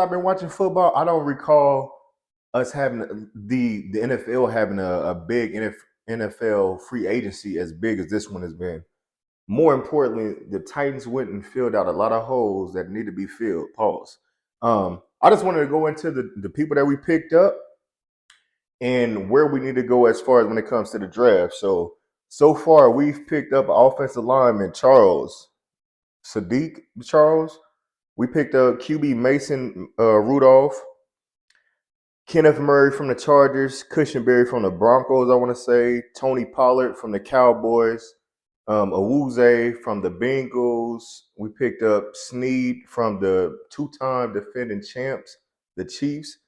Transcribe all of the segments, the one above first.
I've been watching football, I don't recall us having the NFL having a big NFL free agency as big as this one has been. More importantly, the Titans went and filled out a lot of holes that need to be filled. Pause. I just wanted to go into the people that we picked up and where we need to go as far as when it comes to the draft. So far we've picked up offensive lineman Charles Sadiq Charles. We picked up QB Mason Rudolph, Kenneth Murray from the Chargers, Cushenberry from the Broncos, I want to say, Tony Pollard from the Cowboys, Awuzie from the Bengals. We picked up Snead from the two-time defending champs, the Chiefs.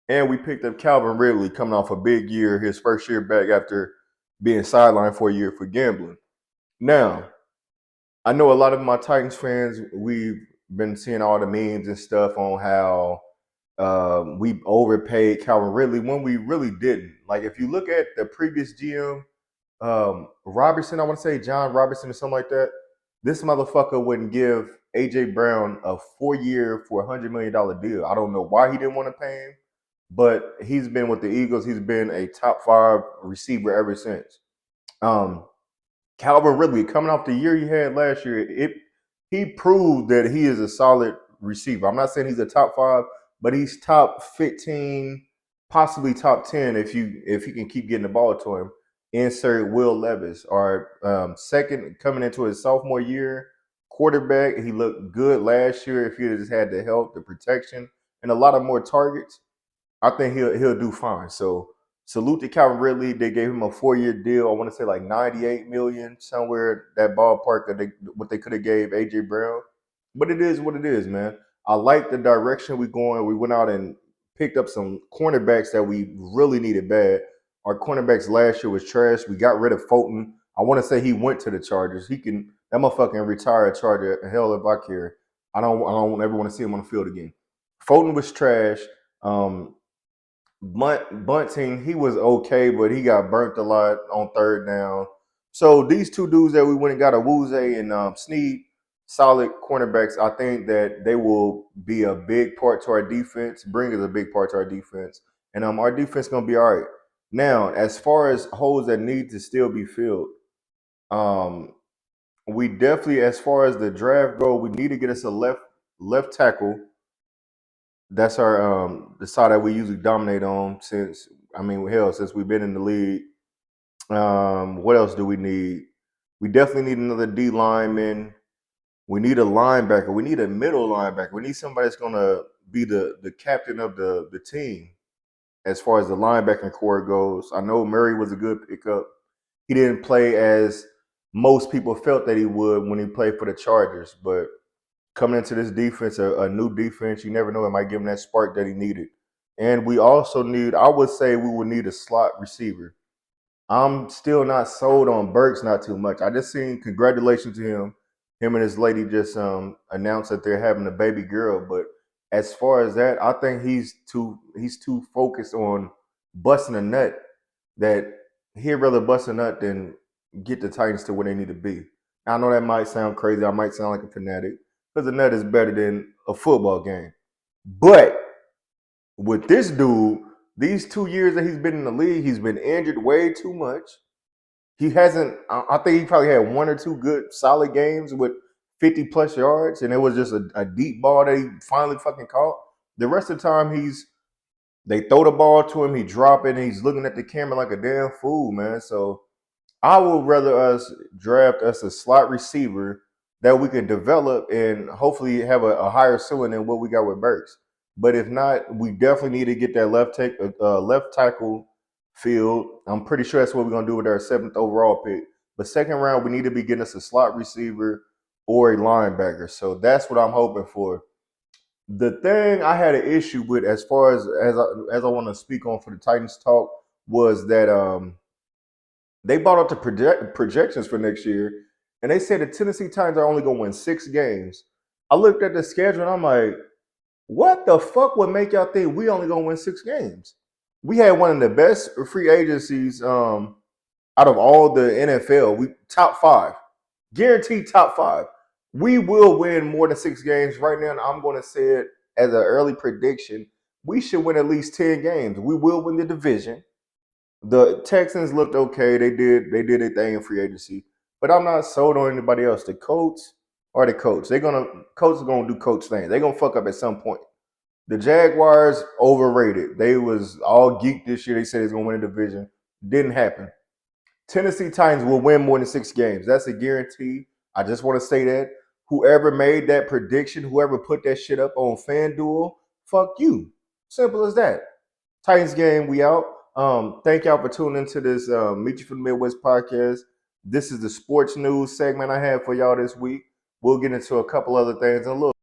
And we picked up Calvin Ridley coming off a big year, his first year back after being sidelined for a year for gambling. Now, I know a lot of my Titans fans, we've been seeing all the memes and stuff on how we overpaid Calvin Ridley when we really didn't. Like, if you look at the previous GM, Robertson, I want to say John Robertson or something like that, this motherfucker wouldn't give A.J. Brown a 4-year for $100 million deal. I don't know why he didn't want to pay him, but he's been with the Eagles. He's been a top 5 receiver ever since. Calvin Ridley, coming off the year he had last year, he proved that he is a solid receiver. I'm not saying he's a top 5, but he's top 15, possibly top 10 if he can keep getting the ball to him. Insert Will Levis, our second coming into his sophomore year quarterback. He looked good last year. If he just had the help, the protection, and a lot of more targets, I think he'll do fine. So salute to Calvin Ridley. They gave him a 4-year deal. I want to say like $98 million, somewhere that ballpark that what they could have gave A.J. Brown. But it is what it is, man. I like the direction we're going. We went out and picked up some cornerbacks that we really needed bad. Our cornerbacks last year was trash. We got rid of Fulton. I want to say he went to the Chargers. That motherfucker retire a Charger. Hell if I care. I don't ever want to see him on the field again. Fulton was trash. Bunting, he was okay, but he got burnt a lot on third down. So these two dudes that we went and got, Awuzie and Snead, solid cornerbacks. I think that they will be a big part to our defense, bring us a big part to our defense. And our defense is going to be all right. Now, as far as holes that need to still be filled, we definitely, as far as the draft go, we need to get us a left tackle. That's our the side that we usually dominate on since we've been in the league. What else do we need? We definitely need another D lineman. We need a linebacker. We need a middle linebacker. We need somebody that's gonna be the captain of the team as far as the linebacking core goes. I know Murray was a good pickup. He didn't play as most people felt that he would when he played for the Chargers, but coming into this defense, a new defense, you never know, it might give him that spark that he needed. And we also I would say we would need a slot receiver. I'm still not sold on Burks, not too much. I just seen congratulations to him. Him and his lady just announced that they're having a baby girl. But as far as that, I think he's too focused on busting a nut that he'd rather bust a nut than get the Titans to where they need to be. I know that might sound crazy. I might sound like a fanatic, because a nut is better than a football game. But with this dude, these 2 years that he's been in the league, he's been injured way too much. He hasn't, I think he probably had 1 or 2 good solid games with 50 plus yards, and it was just a deep ball that he finally fucking caught. The rest of the time, they throw the ball to him, he drop it, and he's looking at the camera like a damn fool, man. So I would rather us draft us a slot receiver that we can develop and hopefully have a higher ceiling than what we got with Burks. But if not, we definitely need to get that left tackle field. I'm pretty sure that's what we're going to do with our 7th overall pick. But second round, we need to be getting us a slot receiver or a linebacker. So that's what I'm hoping for. The thing I had an issue with, as far as I want to speak on for the Titans talk, was that they brought up the projections for next year, and they said the Tennessee Titans are only going to win 6 games. I looked at the schedule, and I'm like, what the fuck would make y'all think we only going to win 6 games? We had one of the best free agencies out of all the NFL. We top 5. Guaranteed top 5. We will win more than 6 games right now, and I'm going to say it as an early prediction, we should win at least 10 games. We will win the division. The Texans looked okay. They did a thing in free agency, but I'm not sold on anybody else. The Colts are the coach. Coach is gonna do coach things. They're gonna fuck up at some point. The Jaguars overrated. They was all geeked this year. They said he's gonna win the division. Didn't happen. Tennessee Titans will win more than 6 games. That's a guarantee. I just want to say that. Whoever made that prediction, whoever put that shit up on FanDuel, fuck you. Simple as that. Titans game, we out. Thank y'all for tuning into this Meet You from the Midwest podcast. This is the sports news segment I have for y'all this week. We'll get into a couple other things in a little